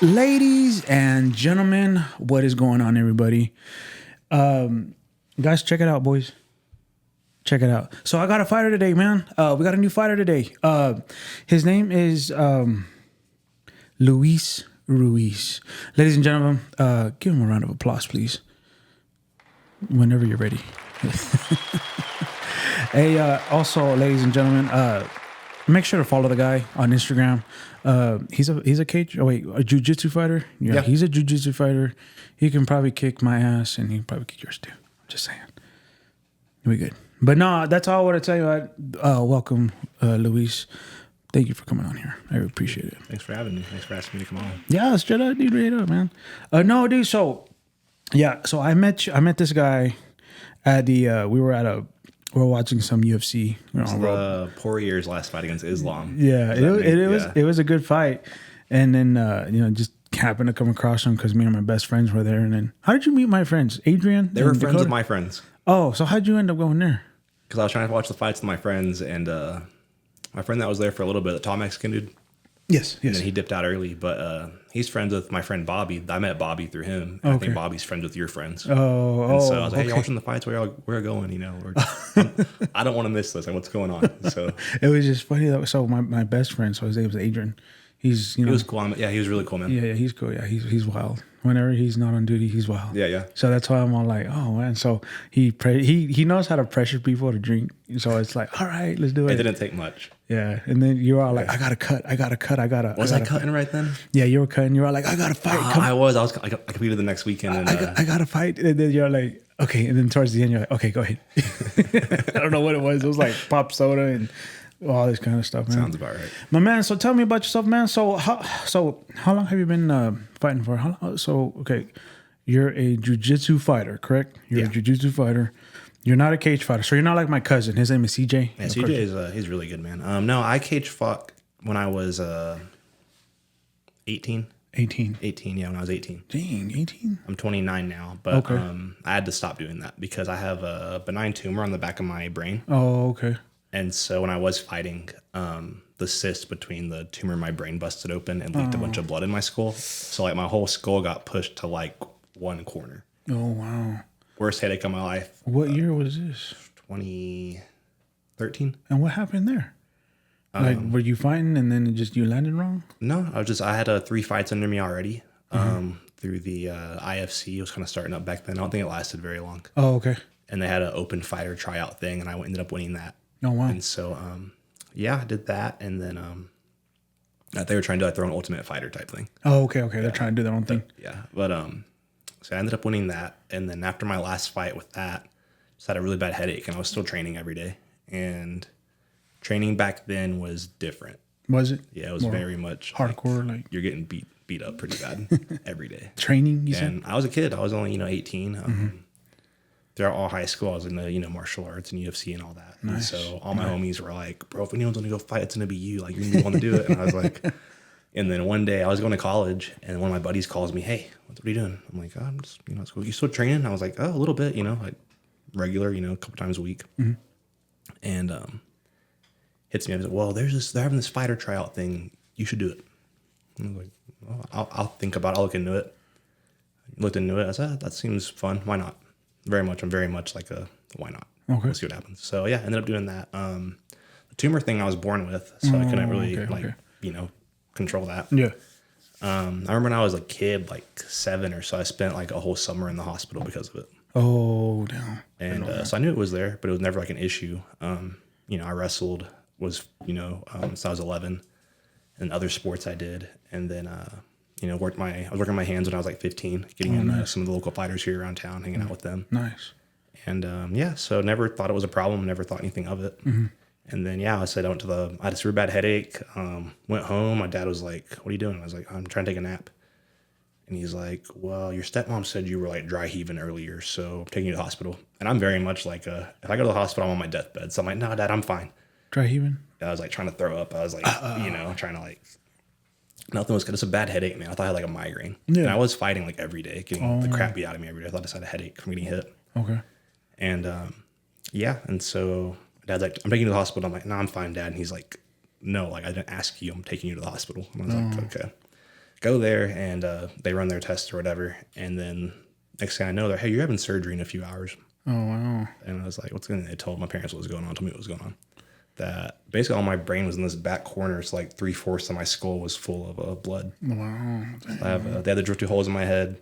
Ladies and gentlemen, what is going on, everybody? Guys, check it out, boys. Check it out. So I got a fighter today, man. We got a new fighter today. His name is Ruiz. Ladies and gentlemen, give him a round of applause, please. Whenever you're ready. Hey, also, ladies and gentlemen, make sure to follow the guy on Instagram. He's a jiu-jitsu fighter. Yeah, he's a jiu-jitsu fighter. He can probably kick my ass, and he can probably kick yours too. I'm just saying. We good. But no, that's all I want to tell you. Welcome, Luis. Thank you for coming on here. I really appreciate it. Thanks for having me. Thanks for asking me to come on. Yeah, straight up, dude. Straight up, man. No, dude. So I met this guy at the. We were watching some UFC. The Poirier's last fight against Islam. Yeah, it was a good fight, and then just happened to come across him because me and my best friends were there. And then, how did you meet my friends, Adrian? They were friends with my friends. Oh, so how'd you end up going there? Because I was trying to watch the fights with my friends, and my friend that was there for a little bit, the tall Mexican dude. Yes. And then he dipped out early, but he's friends with my friend Bobby. I met Bobby through him. I think Bobby's friends with your friends. And so I was like, hey, you're watching the fights? Where are going? I don't want to miss this. Like, what's going on? So it was just funny though. So my best friend, so his name was Adrian. He was cool. He was really cool, man. Yeah, he's cool. Yeah, he's wild. Whenever he's not on duty, he's wild. Yeah. So that's why I'm all like, oh man. So he knows how to pressure people to drink. So it's like, all right, let's do it. It didn't take much. Yeah, and then you're all like, I gotta cut. Was I cutting right then? Yeah, you were cutting. You were like, I gotta fight. I competed the next weekend. And, I gotta fight. And then you're like, okay. And then towards the end, you're like, okay, go ahead. I don't know what it was. It was like pop soda and all this kind of stuff, man. Sounds about right. My man, so tell me about yourself, man. So how long have you been fighting for? Okay, you're a jiu-jitsu fighter, correct? You're a jiu-jitsu fighter. You're not a cage fighter. So you're not like my cousin. His name is CJ. Yeah, CJ he's really good, man. No, I cage fought when I was 18. 18, yeah, when I was 18. Dang, 18? I'm 29 now, but I had to stop doing that because I have a benign tumor on the back of my brain. Oh, okay. And so when I was fighting, the cyst between the tumor and my brain busted open and leaked a bunch of blood in my skull. So like my whole skull got pushed to like one corner. Oh, wow. Worst headache of my life. What year was this? 2013. And what happened there? Like, were you fighting and then you landed wrong? No, I had 3 fights under me already through the IFC. It was kind of starting up back then. I don't think it lasted very long. Oh, okay. And they had an open fighter tryout thing, and I ended up winning that. Oh, wow. And so, I did that. And then they were trying to do like their own Ultimate Fighter type thing. Oh, okay. They're trying to do their own thing. Yeah. But so I ended up winning that. And then after my last fight with that, just had a really bad headache, and I was still training every day. And training back then was different. Was it? Yeah, it was very much hardcore. Like you're getting beat up pretty bad every day. Training, you said? And I was a kid. I was only 18. Throughout all high school, I was in the martial arts and UFC and all that. Nice. And so all my homies were like, bro, if anyone's gonna go fight, it's gonna be you. Like, you're gonna want to do it. And I was like, and then one day I was going to college, and one of my buddies calls me, hey, what are you doing? I'm like, I'm just at school. You still training? And I was like, oh, a little bit, like regular, a couple times a week. And hits me. I was like, well, they're having this fighter tryout thing. You should do it. And I was like, well, I'll think about it. I'll look into it. Looked into it. I said, that seems fun. Why not? I'm very much like a why not? Okay. Let's see what happens. So yeah, ended up doing that. The tumor thing I was born with, so I couldn't really control that. Yeah. I remember when I was a kid, like 7 or so, I spent like a whole summer in the hospital because of it. Oh, damn. And so I knew it was there, but it was never like an issue. I wrestled since I was 11, and other sports I did, and then I was working my hands when I was like 15, getting in some of the local fighters here around town, hanging out with them. Nice. And so never thought it was a problem, never thought anything of it. And then I said I had a super bad headache. Went home. My dad was like, "What are you doing?" I was like, "I'm trying to take a nap." And he's like, "Well, your stepmom said you were like dry heaving earlier, so I'm taking you to the hospital." And I'm very much like, if I go to the hospital, I'm on my deathbed. So I'm like, "No, Dad, I'm fine." Dry heaving? I was like trying to throw up. I was like, trying to like, nothing was good. It's a bad headache, man. I thought I had like a migraine. Yeah. And I was fighting like every day, getting the crap beat out of me every day. I thought I just had a headache from getting hit. Okay. And and so Dad's like, "I'm taking you to the hospital." I'm like, "No, I'm fine, Dad." And he's like, "No, like I didn't ask you. I'm taking you to the hospital." And I was like, "Okay." go there and they run their tests or whatever. And then next thing I know, they're, hey, you're having surgery in a few hours. Oh, wow. And I was like, what's going on? They told my parents what was going on, told me what was going on. That basically all my brain was in this back corner. It's like 3/4 of my skull was full of blood. Wow. So they had to drill 2 holes in my head.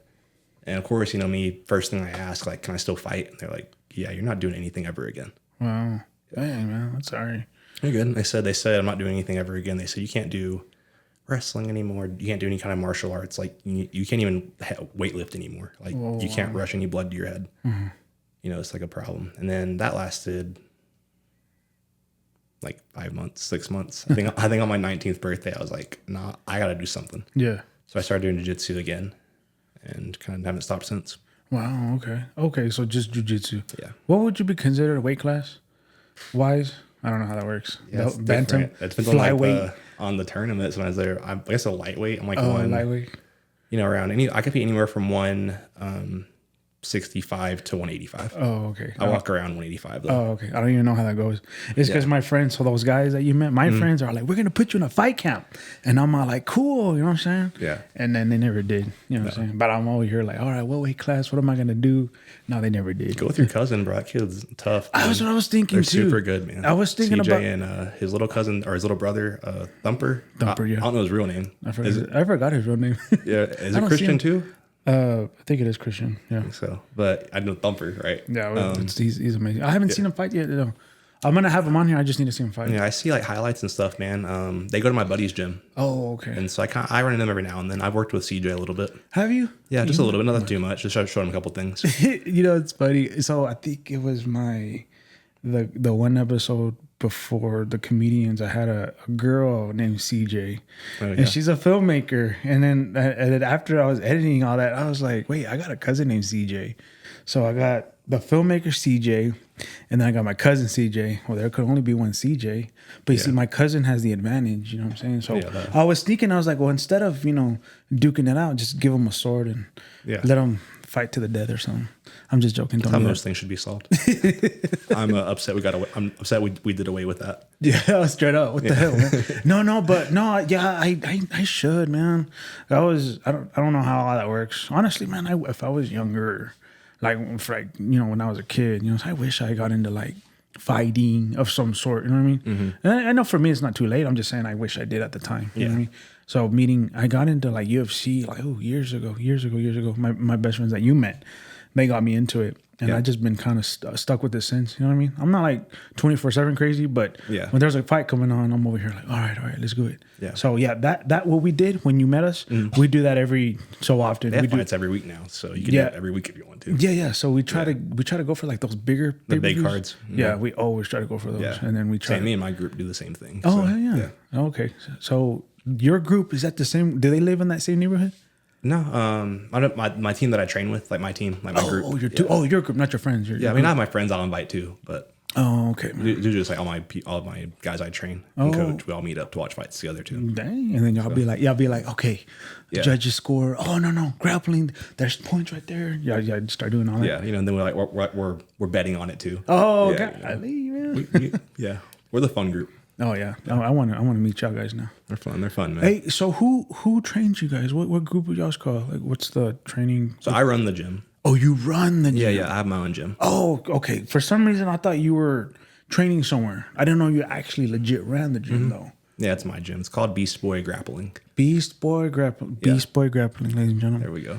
And of course, me, first thing I asked, like, can I still fight? And they're like, yeah, you're not doing anything ever again. Wow. Dang, man. I'm sorry. You're good. They said, I'm not doing anything ever again. They said, you can't do wrestling anymore. You can't do any kind of martial arts. Like, you can't even weightlift anymore. Like, you can't rush any blood to your head. Mm-hmm. It's like a problem. And then that lasted like 5 months, 6 months. I think on my 19th birthday, I was like, nah, I got to do something. Yeah. So I started doing jiu-jitsu again and kind of haven't stopped since. Wow. Okay. Okay. So just jiu-jitsu. Yeah. What would you be considered a weight class wise? I don't know how that works. Yeah, Bantam. It depends on like on the tournaments when I was there. I guess a lightweight. I'm like lightweight. Around I could be anywhere from 165 to 185. Oh, okay. I walk around 185 though. Oh, okay. I don't even know how that goes. It's because my friends, so those guys that you met, my friends are like, we're going to put you in a fight camp. And I'm all like, cool. You know what I'm saying? Yeah. And then they never did. You know what I'm saying? But I'm over here like, all right, what weight class? What am I going to do? No, they never did. Go with your cousin, bro. That kid's tough. Man. That's what I was thinking They're too. super good, man. I was thinking CJ about and his little cousin or his little brother, Thumper. Thumper, I don't know his real name. I forgot his real name. Yeah. Is it Christian too? I think it is Christian. Yeah. I think so. But I know Thumper, right? Yeah. He's amazing. I haven't seen him fight yet, though. I'm going to have him on here. I just need to see him fight. Yeah, I see like highlights and stuff, man. They go to my buddy's gym. Oh, okay. And so I run into them every now and then. I've worked with CJ a little bit. Have you? Yeah, just a little bit. Not too much. Just showed him a couple things. It's funny. So I think it was the one episode before the comedians, I had a girl named CJ, and she's a filmmaker. And then after I was editing all that, I was like, wait, I got a cousin named CJ. So I got the filmmaker CJ, and then I got my cousin CJ. Well, there could only be one CJ, but you see, my cousin has the advantage. You know what I'm saying? So I was thinking, I was like, well, instead of duking it out, just give him a sword and let him fight to the death or something. I'm just joking. That's how most things should be solved. I'm upset I'm upset we did away with that. Yeah, straight up. What the hell, man? I should, man. I don't know how all that works. Honestly, man, if I was younger, like when I was a kid, I wish I got into like fighting of some sort. You know what I mean? Mm-hmm. And I know for me it's not too late. I'm just saying I wish I did at the time. You know what I mean? So I got into like UFC like years ago. My best friends that you met, they got me into it, and I've just been kind of stuck with it since. You know what I mean? I'm not like 24/7 crazy, but when there's a fight coming on, I'm over here like, all right, let's do it. Yeah. So that what we did when you met us, we do that every so often. They have fights every week now, so you can do it every week if you want to. Yeah. So we try to go for like those bigger big cards. Yeah, we always try to go for those, and then we try. Me and my group do the same thing. Oh yeah. Okay, so your group, is that the same? Do they live in that same neighborhood? No, I don't. My team that I train with, like my team, like my group. Oh, your group, not your friends. I mean, I have my friends I'll invite too, but okay. Do just like all my guys I train and coach. We all meet up to watch fights together too. Dang, and then y'all be like, okay, the judges score. Oh no, grappling. There's points right there. Yeah, start doing all that. Yeah, and then we're betting on it too. Oh, okay. Yeah, we're the fun group. Oh yeah, I want to meet y'all guys now. They're fun, man. Hey, so who trains you guys? What group are y'all's called? Like, what's the training? So I run the gym. Oh, you run the gym? Yeah, I have my own gym. Oh, okay. For some reason, I thought you were training somewhere. I didn't know you actually legit ran the gym though. Yeah, it's my gym. It's called Beast Boy Grappling. Beast Boy Grappling, ladies and gentlemen. There we go.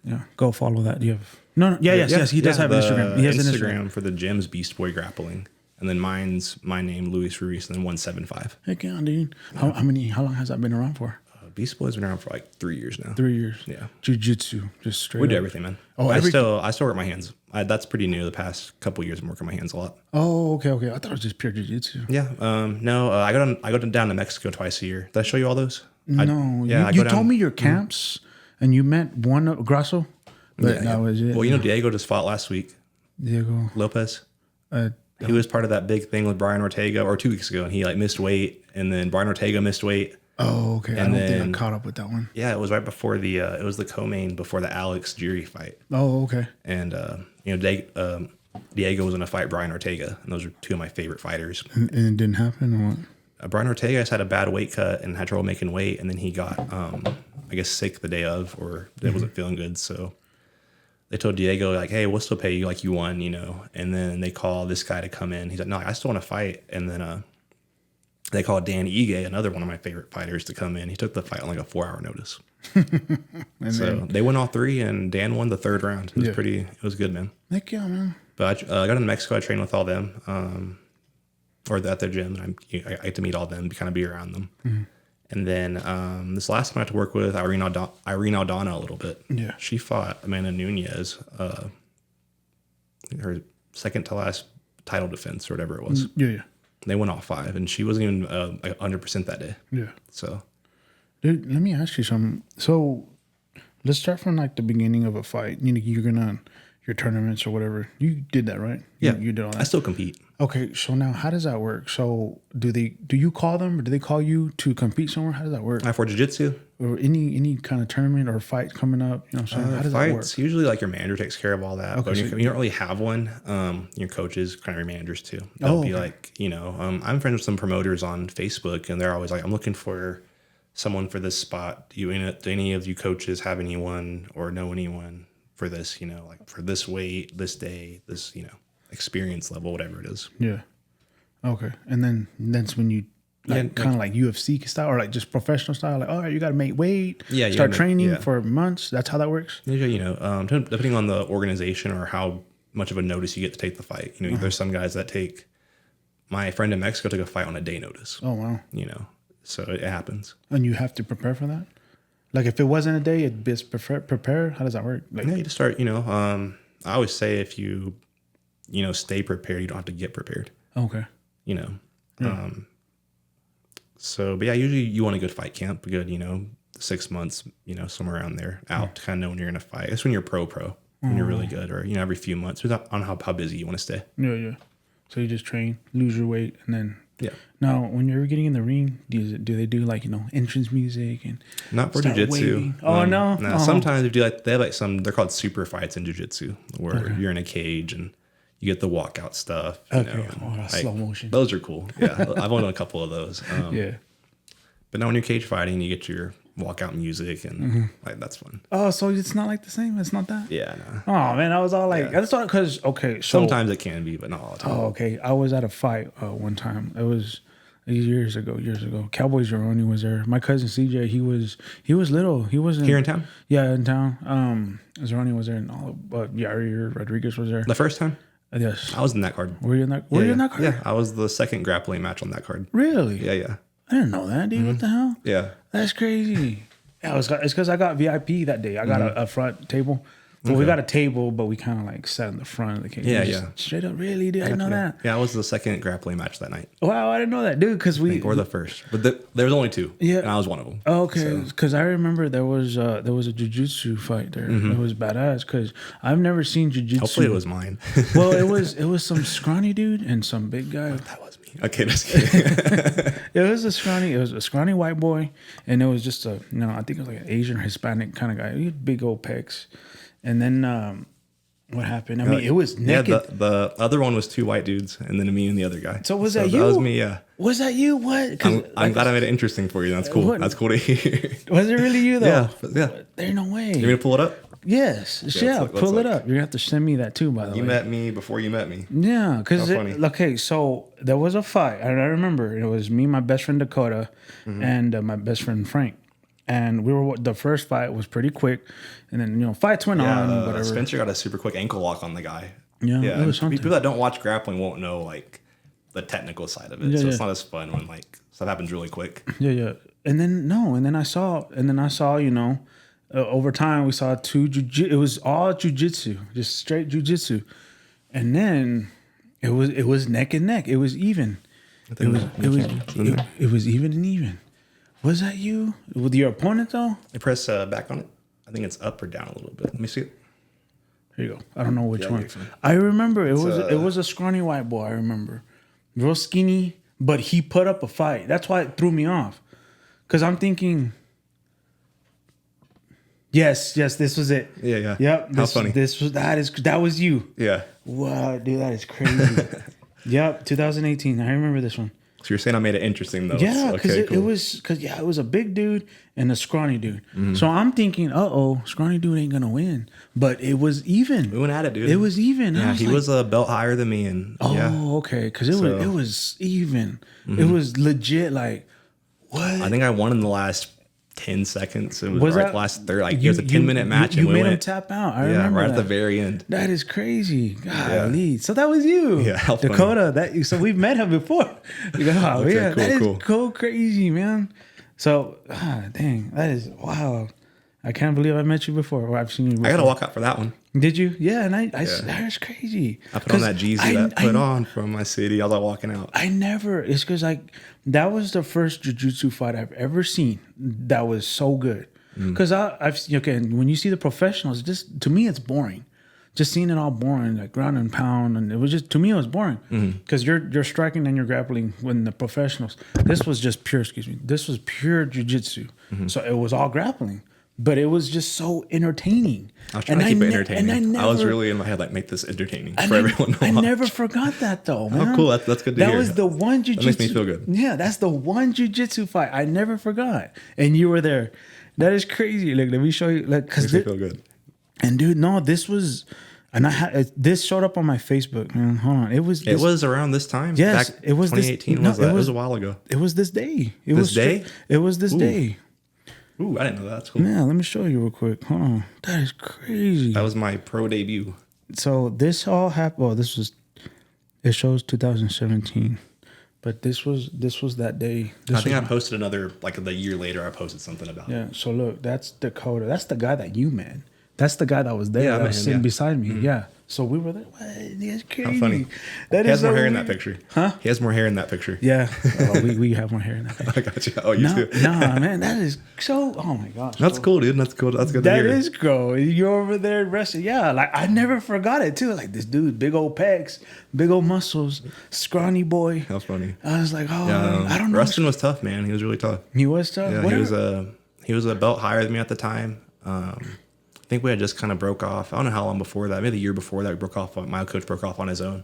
Yeah, go follow that. Do you have? No. Yes. He does have Instagram. He has an Instagram for the gym's Beast Boy Grappling. And then my name, Ruiz, and then 175. Heck yeah, dude. How long has that been around for? Beast Boy's been around for like 3 years now. 3 years. Yeah. Jiu-jitsu, just straight We do everything, man. Oh, I still work my hands. That's pretty new. The past couple of years, I'm working my hands a lot. Oh, okay. I thought it was just pure jiu-jitsu. Yeah. No, I go down to Mexico twice a year. Did I show you all those? No. You told me your camps, and you met one Grasso, but that was it. Well, Diego just fought last week. Diego Lopez. He was part of that big thing with Brian Ortega, or 2 weeks ago, and he like missed weight, and then Brian Ortega missed weight. Oh, okay. I don't think I caught up with that one. Yeah, it was right before it was the co-main before the Alex Jury fight. Oh, okay. And Diego was going to fight Brian Ortega, and those are two of my favorite fighters. And it didn't happen, or Brian Ortega just had a bad weight cut and had trouble making weight, and then he got, I guess, sick the day of, or wasn't feeling good. So they told Diego, like, hey, we'll still pay you like you won, you know. And then they call this guy to come in. He's like, no, I still want to fight. And then they called Dan Ige, another one of my favorite fighters, to come in. He took the fight on like a 4-hour notice. So they won all 3, and Dan won the 3rd round. It was it was good, man. Heck yeah, man. But I got into Mexico. I trained with all them, or at their gym. And I get to meet all them, kind of be around them. Mm-hmm. And then this last time I had to work with Irene Aldana a little bit. Yeah. She fought Amanda Nunez, her second to last title defense or whatever it was. Yeah. They won all 5, and she wasn't even 100% that day. Yeah. So, dude, let me ask you something. So, let's start from like the beginning of a fight. You know, you're gonna your tournaments or whatever. You did that, right? Yeah, you did all that. I still compete. Okay, so now how does that work? So, do you call them, or do they call you to compete somewhere? How does that work? For jiu-jitsu or any kind of tournament or fight coming up? You know what I'm saying? How does that work? Usually like your manager takes care of all that. Okay, but so you don't really have one. Your coaches, kind of your managers too. They'll be like, you know, I'm friends with some promoters on Facebook, and they're always like, I'm looking for someone for this spot. Do any of you coaches have anyone or know anyone for this? You know, like for this weight, this day, this, you know, experience level, whatever it is. Yeah. Okay. And then that's when you kind of like UFC style or like just professional style, like, all right, you got to make weight, start training for months. That's how that works. Yeah, you know, depending on the organization or how much of a notice you get to take the fight. You know, there's some guys that take. My friend in Mexico took a fight on a day notice. Oh wow. You know, so it happens. And you have to prepare for that. Like if it wasn't a day, it'd be prepare. How does that work? Like, you just start. You know, I always say if you stay prepared, you don't have to get prepared. Okay. You know. Yeah. So, but yeah, usually you want a good fight camp, 6 months, somewhere around there, out to kind of know when you're going to fight. It's when you're pro, when you're really good, or, every few months, on how busy you want to stay. Yeah. So you just train, lose your weight, and then. Yeah. Now, when you're getting in the ring, do they do like, entrance music and not for jiu-jitsu? Oh, no? No. Sometimes they have like they're called super fights in jiu-jitsu where you're in a cage and you get the walkout stuff. Slow motion. Those are cool. Yeah. I've only done a couple of those. Yeah. But now when you're cage fighting, you get your walkout music and that's fun. Oh, so it's not like the same? It's not that? Yeah, no. Oh, man, I was all like, I just thought because, okay. So, sometimes it can be, but not all the time. Oh, okay. I was at a fight one time. It was years ago. Cowboy Zeroni was there. My cousin CJ, he was little. He wasn't. Here in town? Yeah, in town. Zeroni was there and all, but Yair Rodriguez was there. The first time? Yes. I was in that card. Were you in that? Were you in that card? Yeah, I was the second grappling match on that card. Really? Yeah. I didn't know that, dude. What the hell? Yeah. That's crazy. Yeah, it's because I got VIP that day. I got a front table. Well, we got a table, but we kind of like sat in the front of the cage. Yeah. Straight up, really, dude? I didn't know that. Yeah, I was the second grappling match that night. Wow, I didn't know that, dude. Because or the first, but there was only 2. Yeah, and I was one of them. Oh, okay, because I remember there was a jiu-jitsu fight there. It was badass because I've never seen jiu-jitsu. Hopefully, it was mine. Well, it was some scrawny dude and some big guy. That was me. Okay, just kidding. It was a scrawny white boy, and it was just I think it was like an Asian or Hispanic kind of guy. He had big old pecs, and then. What happened? I mean, it was naked. Yeah, the other one was 2 white dudes, and then me and the other guy. So was that you? That was me, yeah. Was that you? What? I'm glad I made it interesting for you. That's cool. What? That's cool to hear. Was it really you, though? Yeah. There's no way. You want me to pull it up? Yes. Yeah, pull it up. You're going to have to send me that, too, by the way. You met me before you met me. Yeah, because, okay, so there was a fight. I remember. It was me, my best friend Dakota, and my best friend Frank. And the first fight was pretty quick, and then fights went on. Whatever. Spencer got a super quick ankle lock on the guy. Yeah. It was something. People that don't watch grappling won't know like the technical side of it, so it's not as fun when like stuff happens really quick. Yeah. And then I saw, over time we saw 2 it was all jiu-jitsu, just straight jiu-jitsu, and then it was neck and neck. It was even. It was even and even. Was that you? With your opponent, though? I press back on it. I think it's up or down a little bit. Let me see it. Here you go. I don't know which one. I remember it was a scrawny white boy, I remember. Real skinny, but he put up a fight. That's why it threw me off. Because I'm thinking... Yes, this was it. Yeah. Yep. How funny. That was you. Yeah. Wow, dude, that is crazy. Yep, 2018. I remember this one. So you're saying I made it interesting though. Yeah, because it was a big dude and a scrawny dude. So I'm thinking, scrawny dude ain't gonna win, but it was even. We went at it, dude. It was even. Yeah, he was a belt higher than me, and okay, because it was even. It was legit. Like what? I think I won in the last 10 seconds. It was right last third. Like it was a 10-minute match, you and we made him went tap out. I remember right that. at the very end. That is crazy. Golly. So that was you. Yeah, how funny. Dakota. So we've met him before. Okay, that cool. is so crazy, man. So, dang, that is wow. I can't believe I met you before, or I've seen you before. I got to walk out for that one. Did you? Yeah, and that's crazy. I put on that Jeezy that put on from my city. I was like walking out. It's because that was the first jiu-jitsu fight I've ever seen that was so good. Because when you see the professionals, to me it's boring. Just seeing it all boring, like ground and pound, and it was just, to me it was boring. Because you're striking and you're grappling when the professionals. This was just pure. This was pure jiu-jitsu. So it was all grappling. But it was just so entertaining. I was trying to keep it entertaining. I was really in my head, like, make this entertaining for everyone to watch. I never forgot that, though, man. Oh, cool. That's good to hear. That was the one jiu-jitsu. That makes me feel good. Yeah, that's the one jiu-jitsu fight I never forgot. And you were there. That is crazy. Like, let me show you. Like, makes me feel good. And, dude, no, this was... And this showed up on my Facebook, man. Hold on. It was around this time? Yes. Back it was 2018 it was a while ago. It was this day. It was day? It was this day. Ooh, I didn't know that. That's cool. Yeah, let me show you real quick. Hold on. That is crazy. That was my pro debut. So this all happened. Well, it shows 2017. But this was that day. I think I posted another, like the year later, I posted something about it. Yeah, so look, that's Dakota. That's the guy that you met. That's the guy that was there. Yeah, that was sitting beside me. Yeah. So we were there. What? That's crazy. How funny. He has more hair in that picture. Huh? He has more hair in that picture. Yeah. We have more hair in that picture. I got you. Oh, you too. Nah, man. That is so... Oh, my gosh. That's cool, dude. That's cool. That's good to hear. That is cool. You're over there wrestling. Yeah. Like, I never forgot it, too. Like, this dude, big old pecs, big old muscles, scrawny boy. That's funny. I was like, I don't know. Wrestling was tough, man. He was really tough. He was tough? Yeah, he was a belt higher than me at the time. I think we had just kind of broke off. I don't know how long before that. Maybe the year before that, we broke off. My coach broke off on his own,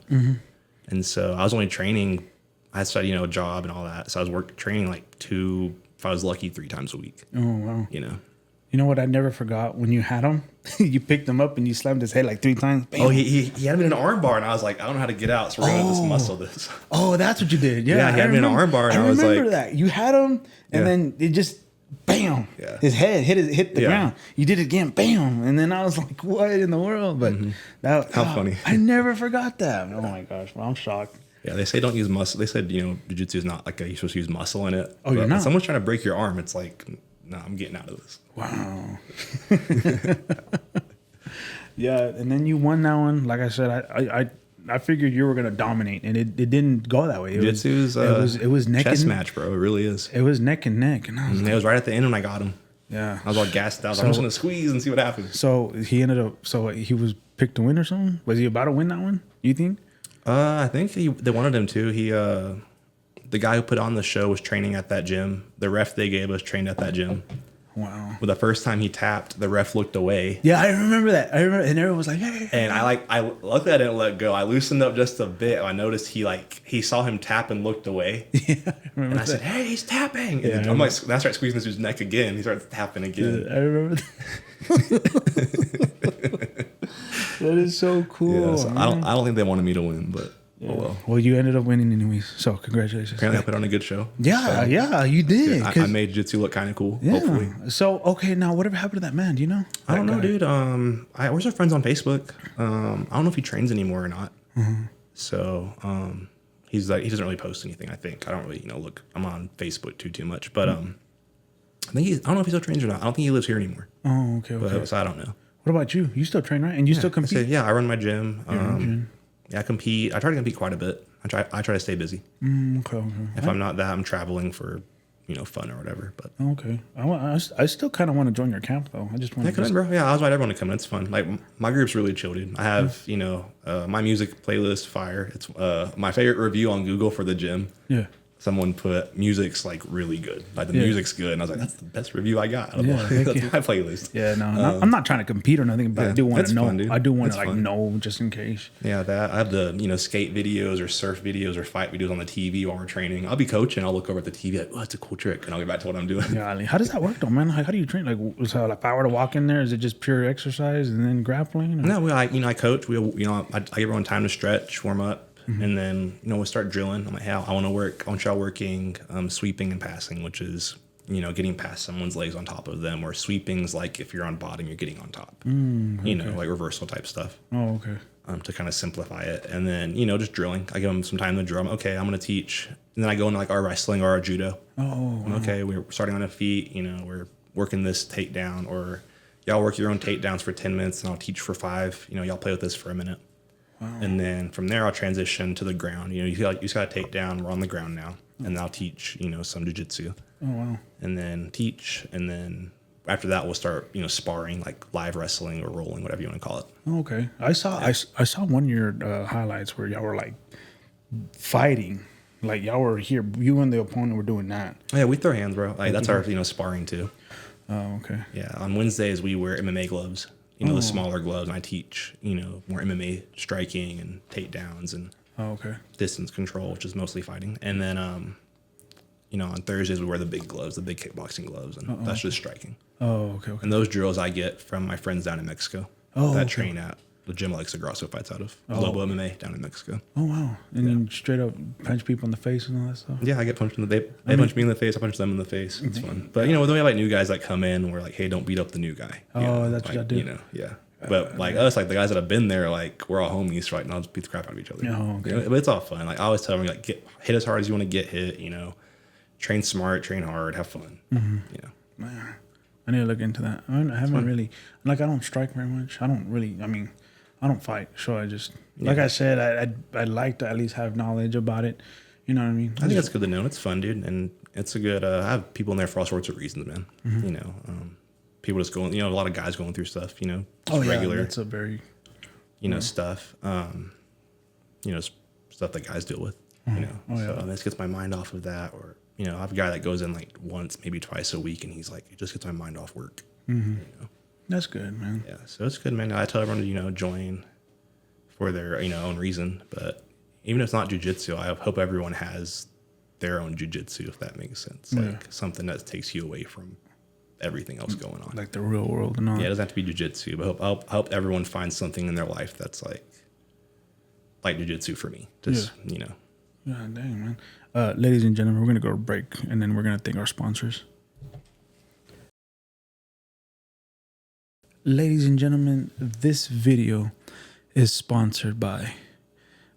and so I was only training. I had studied, a job and all that. So I was training like if I was lucky, 3 times a week. Oh wow! You know what I never forgot when you had him. You picked him up and you slammed his head like 3 times. Bam. Oh, he had him in an arm bar, and I was like, I don't know how to get out, so we're gonna just muscle this. Oh, that's what you did. Yeah, he had me in an arm bar, and I was like, I remember that. You had him, and then it just. Bam! Yeah. His head hit the ground. You did it again. Bam! And then I was like, "What in the world?" But how funny! I never forgot that. Oh my gosh! Well, I'm shocked. Yeah, they say don't use muscle. They said jiu-jitsu is not like you're supposed to use muscle in it. Oh, you're not. If someone's trying to break your arm, it's like, no, I'm getting out of this. Wow. Yeah, and then you won that one. Like I said, I figured you were gonna dominate, and it didn't go that way. Jiu-jitsu's it was neck chess and match, bro. It really is. It was neck and neck, and I was it was right at the end when I got him. Yeah, I was all gassed out. I'm just gonna squeeze and see what happens. So he ended up. So he was picked to win or something. Was he about to win that one? You think? I think they wanted him to. The guy who put on the show was training at that gym. The ref they gave us trained at that gym. Wow. Well, the first time he tapped, the ref looked away. Yeah, I remember that. And everyone was like, hey. And I luckily I didn't let go. I loosened up just a bit. I noticed he saw him tap and looked away. Yeah, I remember. And I said, hey, he's tapping. Yeah, and I'm like, and I started squeezing his neck again. He started tapping again. Yeah, I remember that. That is so cool. Yeah, so I don't think they wanted me to win, but yeah. Well, you ended up winning anyways. So congratulations. Apparently I put on a good show. Yeah, yeah, you did. I made jiu-jitsu look kind of cool, yeah. hopefully. So, okay, now whatever happened to that man? Do you know? I don't know, dude. We're still friends on Facebook. I don't know if he trains anymore or not. So he doesn't really post anything, I think. I don't really, look. I'm on Facebook too much. But I don't know if he still trains or not. I don't think he lives here anymore. Oh, okay. So I don't know. What about you? You still train, right? And you still compete? I run my gym. Yeah, I compete. I try to compete quite a bit. I try to stay busy. Okay. If I'm not that, I'm traveling for, fun or whatever. But okay, I still kind of want to join your camp though. I just want to. Bro. Yeah, I invite everyone to come. It's fun. Like my group's really chill, dude. I have my music playlist fire. It's my favorite review on Google for the gym. Yeah. someone put music's like really good. Like the music's good. And I was like, that's the best review I got. That's my playlist. Yeah, no, I'm not trying to compete or nothing, but I do want to know. Fun, I do want to like know just in case. Yeah, that I have the skate videos or surf videos or fight videos on the TV while we're training. I'll be coaching. I'll look over at the TV like, oh, that's a cool trick, and I'll get back to what I'm doing. Yeah, how does that work though, man? How do you train? Like, so like if I were to walk in there, is it just pure exercise and then grappling? Or? No, I coach. I give everyone time to stretch, warm up. And then, we'll start drilling. I'm like, hey, I want y'all working sweeping and passing, which is, getting past someone's legs on top of them, or sweeping's like if you're on bottom, you're getting on top, like reversal type stuff. Oh, okay. To kind of simplify it. And then, just drilling. I give them some time to drill. Okay, I'm going to teach. And then I go into like our wrestling or our judo. Oh, okay, we're starting on a feet, we're working this takedown, or y'all work your own takedowns for 10 minutes and I'll teach for 5. Y'all play with this for a minute. Wow. And then from there, I'll transition to the ground. You just got to take down. We're on the ground now. And then I'll teach, some jiu-jitsu. Oh, wow. And then teach. And then after that, we'll start, sparring, like live wrestling or rolling, whatever you want to call it. Oh, okay. I saw one of your highlights where y'all were like fighting. Like y'all were here. You and the opponent were doing that. Yeah, we throw hands, bro. Like that's our, sparring too. Oh, okay. Yeah. On Wednesdays, we wear MMA gloves. The smaller gloves, and I teach, more MMA striking and takedowns and distance control, which is mostly fighting. And then, on Thursdays we wear the big gloves, the big kickboxing gloves, and that's just striking. Oh, okay. And those drills I get from my friends down in Mexico that train at the gym Alexa Grasso fights out of. Lobo MMA down in Mexico. Oh, wow. And then straight up punch people in the face and all that stuff? Yeah, I get punched they punch me in the face, I punch them in the face. It's fun. But, when we have like new guys that come in, we're like, hey, don't beat up the new guy. That's what I do. Yeah. But like us, like the guys that have been there, like we're all homies right now, just beat the crap out of each other. Oh, okay. But it's all fun. Like I always tell them, like hit as hard as you want to get hit. Train smart, train hard, have fun. Man, I need to look into that. I haven't really I don't strike very much. I don't fight. So I just like I said, I'd like to at least have knowledge about it. You know what I mean? I think that's good to know. It's fun, dude, and it's a good. I have people in there for all sorts of reasons, man. People just going, a lot of guys going through stuff, regular. That's a very, stuff, stuff that guys deal with, So this gets my mind off of that. Or, I have a guy that goes in like once, maybe twice a week, and he's like, it just gets my mind off work. That's good, man. Yeah, so it's good, man. I tell everyone to, join for their, own reason. But even if it's not jujitsu, I hope everyone has their own jujitsu, if that makes sense. Like something that takes you away from everything else going on, like the real world and all. Yeah, it doesn't have to be jiu-jitsu, but I hope everyone finds something in their life that's like jiu-jitsu for me. Just Yeah, dang, man. Ladies and gentlemen, we're gonna go to break and then we're gonna thank our sponsors. Ladies and gentlemen, this video is sponsored by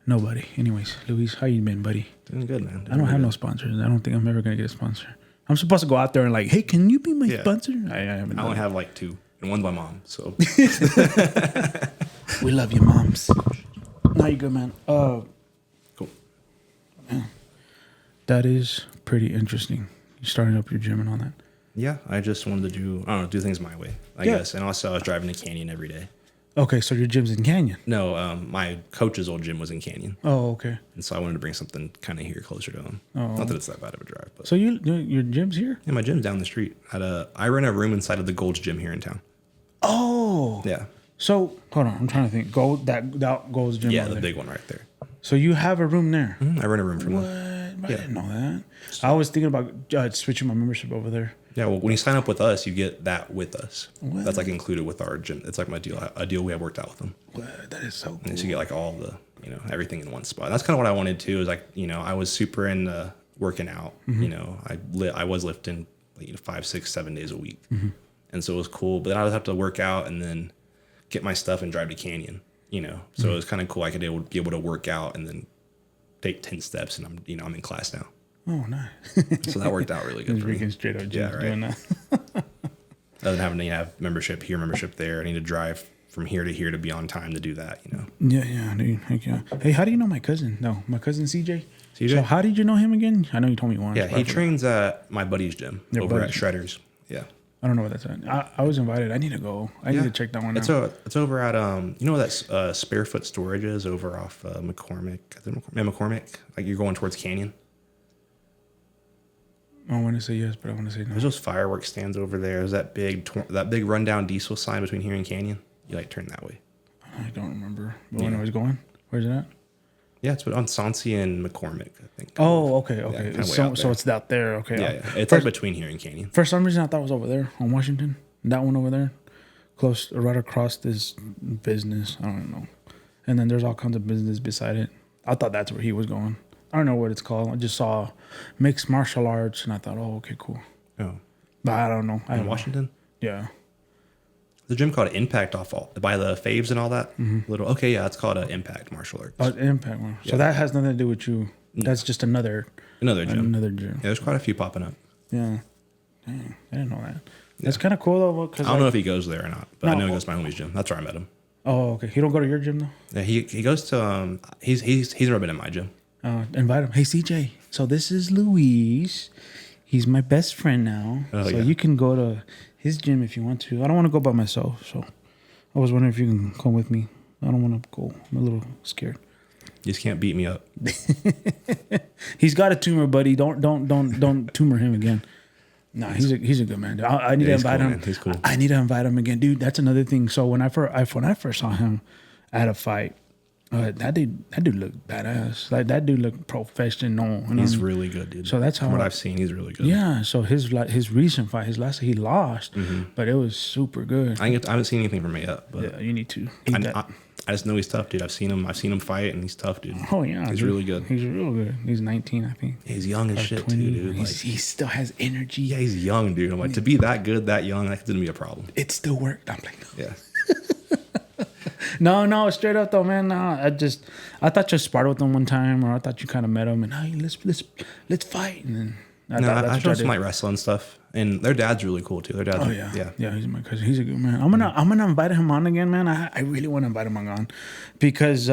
nobody. Anyways, Luis, how you been, buddy? Doing good, man. I don't have no sponsors. I don't think I'm ever gonna get a sponsor. I'm supposed to go out there and like, hey, can you be my sponsor? I haven't. I only have like 2, and one's my mom. So we love you, moms. No, you good, man. Cool. Man, that is pretty interesting. You starting up your gym and all that. Yeah, I just wanted to do things my way, I guess. And also, I was driving to Canyon every day. Okay, so your gym's in Canyon? No, my coach's old gym was in Canyon. Oh, okay. And so I wanted to bring something kind of here closer to him. Oh. Not that it's that bad of a drive. But. So your gym's here? Yeah, my gym's down the street. I rent a room inside of the Gold's gym here in town. Oh. Yeah. So, hold on. I'm trying to think. That Gold's gym. Yeah, the big one right there. So you have a room there? I rent a room from them. What? I didn't know that. I was thinking about switching my membership over there. Yeah, well, when you sign up with us, you get that with us. What? That's like included with our gym. It's like a deal we have worked out with them. What? That is so cool. And so you get like all the, everything in one spot. That's kind of what I wanted too. Is like, I was super into working out. I was lifting like 5, 6, 7 days a week, and so it was cool. But then I would have to work out and then get my stuff and drive to Canyon. So it was kind of cool. I could be able to work out and then take 10 steps, and I'm in class now. Oh, nice. So that worked out really good for me. Straight up gyms doing that. Other than having to have membership here, membership there, I need to drive from here to here to be on time to do that, Yeah, dude. Heck yeah. Hey, how do you know my cousin? No, my cousin CJ. CJ? So how did you know him again? I know you told me once. Yeah, he trains at my buddy's gym over at Shredder's. Yeah. I don't know what that's at. I was invited. I need to go. I need to check that one out. It's over at that Sparefoot Storage is over off McCormick. McCormick. Like you're going towards Canyon. I want to say yes, but I want to say no. There's those fireworks stands over there. There's that big rundown diesel sign between here and Canyon. You like turn that way. I don't remember. But when I was going, where's it at? Yeah, it's on Sauncey and McCormick, I think. Oh, okay. Yeah, so it's out there. Okay. Yeah. It's like between here and Canyon. For some reason, I thought it was over there on Washington. That one over there, close, right across this business. I don't know. And then there's all kinds of business beside it. I thought that's where he was going. I don't know what it's called. I just saw mixed martial arts, and I thought, oh, okay, cool. Oh. But I don't know. In Washington? Yeah. The gym called Impact by the Faves and all that. Mm-hmm. It's called Impact Martial Arts. Oh, Impact. So that has nothing to do with you. That's just another gym. Another gym. Yeah, there's quite a few popping up. Yeah. Dang, I didn't know that. That's kind of cool though. Cause I don't know if he goes there or not, but I know he goes to my homie's gym. That's where I met him. Oh, okay. He don't go to your gym though. Yeah, he goes to he's never been in my gym. Invite him. Hey CJ. So this is Luis. He's my best friend now. You can go to his gym if you want to. I don't want to go by myself, so I was wondering if you can come with me. I don't want to go. I'm a little scared. You just can't beat me up. He's got a tumor, buddy. Don't tumor him again. No, he's a good man. I need to invite him. Man. He's cool. I need to invite him again, dude. That's another thing. So when I first saw him at a fight, that dude looked badass. Like that dude looked professional. He's really good, dude. So that's how from what I've seen, he's really good. Yeah. So his recent fight, his last, he lost, but it was super good. I haven't seen anything from it yet. But yeah, you need to. I just know he's tough, dude. I've seen him fight, and he's tough, dude. Oh yeah, he's really good. He's real good. He's 19, I think. He's young as shit 20. too, dude. He still has energy. Yeah, he's young, dude. I'm like, to be that good, that young, that didn't be a problem. It still worked. I'm like, yeah. No, straight up though, man. No, I thought you sparred with him one time, or I thought you kind of met him, and hey, let's fight. And then I showed some like wrestling stuff, and their dad's really cool too. Their dad's, yeah, he's my cousin. He's a good man. I'm gonna invite him on again, man. I really want to invite him on because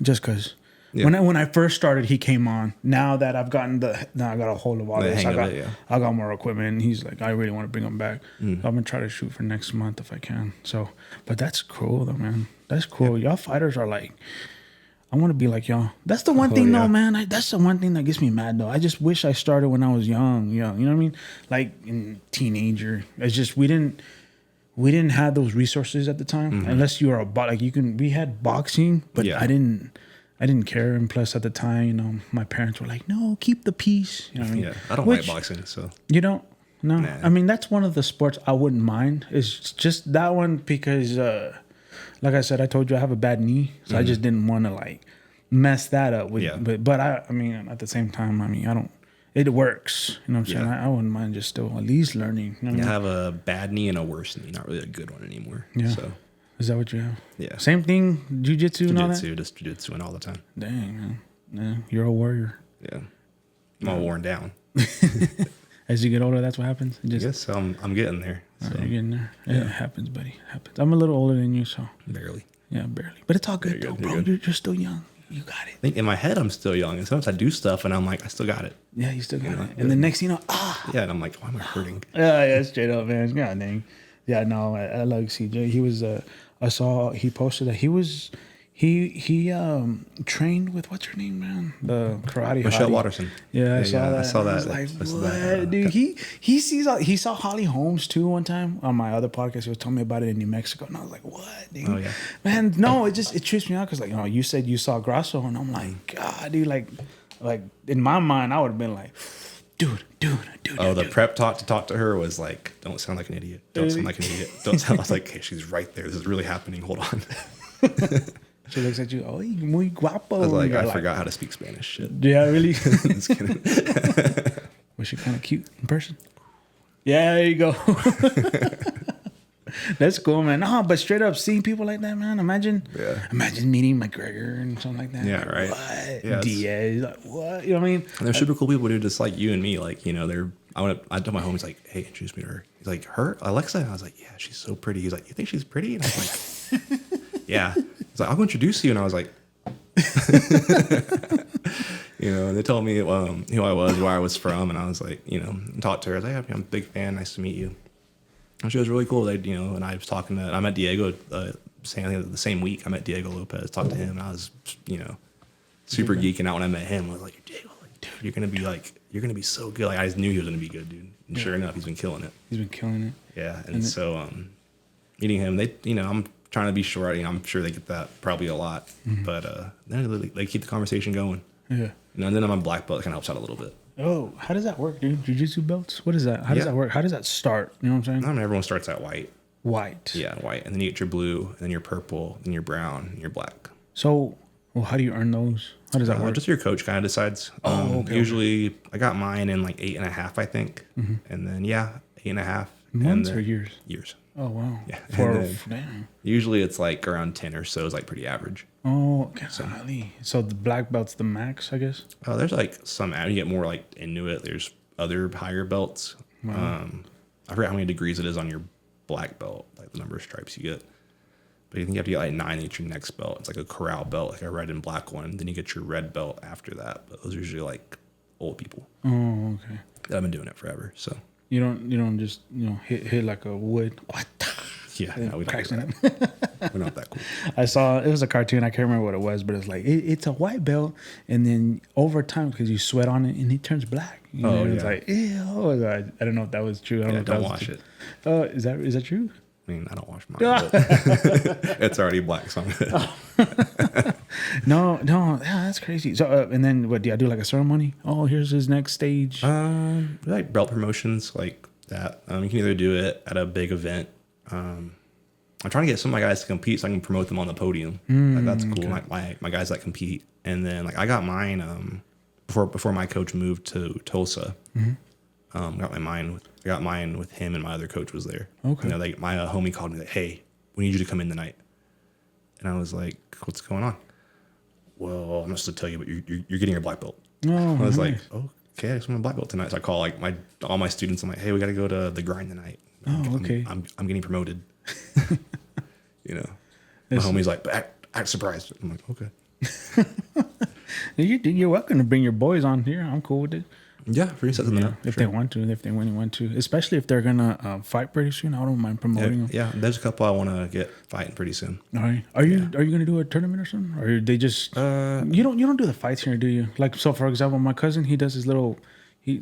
just because. Yeah. When I first started, he came on. Now that I've gotten I got a hold of all this. I got more equipment. And he's like, I really want to bring him back. So I'm gonna try to shoot for next month if I can. So, but that's cool though, man. That's cool. Y'all fighters are like, I want to be like y'all. That's the one thing though, man. That's the one thing that gets me mad though. I just wish I started when I was young. You know what I mean? Like in teenager. It's just we didn't have those resources at the time. Unless you were we had boxing, but I didn't care, and plus at the time, my parents were like, "No, keep the peace." You know what I mean? Yeah, I don't like boxing, so you don't. No, nah. I mean that's one of the sports I wouldn't mind. It's just that one because, like I said, I told you I have a bad knee, so I just didn't want to like mess that up. But I mean, at the same time, I mean, I don't. It works. You know what I'm saying? I wouldn't mind just still at least learning. You know what I have a bad knee and a worse knee, not really a good one anymore. Yeah. So. Is that what you have? Yeah. Same thing, jiu-jitsu and all that? Just jiu-jitsu and all the time. Dang, man. Yeah, you're a warrior. Yeah. I'm all worn down. As you get older, that's what happens? I guess I'm getting there. So. You're getting there. Yeah. It happens, buddy. It happens. I'm a little older than you, so. Barely. Yeah, barely. But it's all good, though, bro. You're still young. You got it. I think in my head, I'm still young. And sometimes I do stuff, and I'm like, I still got it. Yeah, you still got it. And the next thing you know, Yeah, and I'm like, why am I hurting? Yeah, straight up, man. God dang. Yeah, no, I like CJ. He was, I saw he posted that he trained with what's her name, man? The karate. Michelle Watterson. Yeah, I saw that. I saw that. I was like, what, dude? He saw Holly Holmes too one time on my other podcast. He was telling me about it in New Mexico, and I was like, what, dude? Oh yeah, man. No, it trips me out because you said you saw Grasso, and I'm like, God, dude, like in my mind, I would have been like. Dude. Oh, the prep talk to her was like, don't sound like an idiot. Don't sound like an idiot. Don't sound. I was like, hey, she's right there. This is really happening. Hold on. She looks at you. Oh, muy guapo. I was like, I forgot how to speak Spanish. Shit. Yeah, really? Just kidding. Was she kind of cute in person? Yeah, there you go. That's cool, man. No, but straight up seeing people like that, man. Imagine meeting McGregor and something like that. Yeah, like, right. What? Yes. Diaz, like what? You know what I mean? And they're super cool people, dude. Just like you and me, like I told my homies like, hey, introduce me to her. He's like, her, Alexa. And I was like, yeah, she's so pretty. He's like, you think she's pretty? And I was like, yeah. He's like, I'll go introduce you. And I was like, and they told me who I was, where I was from, and I was like, talked to her. I was like, I'm a big fan. Nice to meet you. And she was really cool. They, and I was talking to, I met Diego the same week. I met Diego Lopez, talked to him, and I was, super geeking out when I met him. I was like, Diego, like, dude, you're gonna be like, you're gonna be so good. Like I just knew he was gonna be good, dude. And sure enough, he's been killing it. He's been killing it. Yeah, and so meeting him, they, I'm trying to be short. I'm sure they get that probably a lot, but then they keep the conversation going. Yeah. And then I'm a black belt. It kind of helps out a little bit. Oh, how does that work, dude? Jiu-jitsu belts? What is that? How does that work? How does that start? You know what I'm saying? I mean, everyone starts at white. White. Yeah, white. And then you get your blue, and then your purple, then your brown, and your black. So, well, how do you earn those? How does that work? Just your coach kind of decides. Okay. Usually, I got mine in like 8.5, I think. And then, 8.5. Months or years? Years. Oh, wow. Yeah. Damn. Usually, it's like around 10 or so is like pretty average. Oh, golly. So the black belt's the max, I guess? There's like some, you get more like into it. There's other higher belts. Wow. I forget how many degrees it is on your black belt, like the number of stripes you get. But you think you have to get like 9 to get your next belt. It's like a corral belt, like a red and black one. Then you get your red belt after that. But those are usually like old people. Oh, okay. I've been doing it forever, so. You don't just, hit like a wood. What? Yeah, no, we don't do it. that. We're not that cool. I saw, it was a cartoon. I can't remember what it was, but it's like, it's a white belt. And then over time, because you sweat on it, and it turns black. It's like, ew. I don't know if that was true. I don't know if don't that was wash true. it. Is that true? I mean, I don't wash mine, but it's already black, so I'm good. No, yeah, that's crazy. So, and then what, do I do like a ceremony? Oh, here's his next stage. Like belt promotions like that. You can either do it at a big event. I'm trying to get some of my guys to compete so I can promote them on the podium. Like, that's cool. Okay. My guys that compete. And then like I got mine before my coach moved to Tulsa. I got mine with him, and my other coach was there. Okay. My homie called me like, "Hey, we need you to come in tonight." And I was like, "What's going on?" Well, I'm not supposed to tell you, but you're getting your black belt. Oh, I was nice. like, "Okay, I just want a black belt tonight." So I call like all my students. I'm like, "Hey, we got to go to the grind tonight." Okay. I'm getting promoted. My homie's like, act surprised. I'm like, okay. You're welcome to bring your boys on here. I'm cool with it. Yeah, free set them up. If they want to, if they really want to, especially if they're gonna fight pretty soon. I don't mind promoting them. Yeah, there's a couple I want to get fighting pretty soon. All right. Are you gonna do a tournament or something, or they just you don't do the fights here, do you? Like, so for example, my cousin, he does his little. He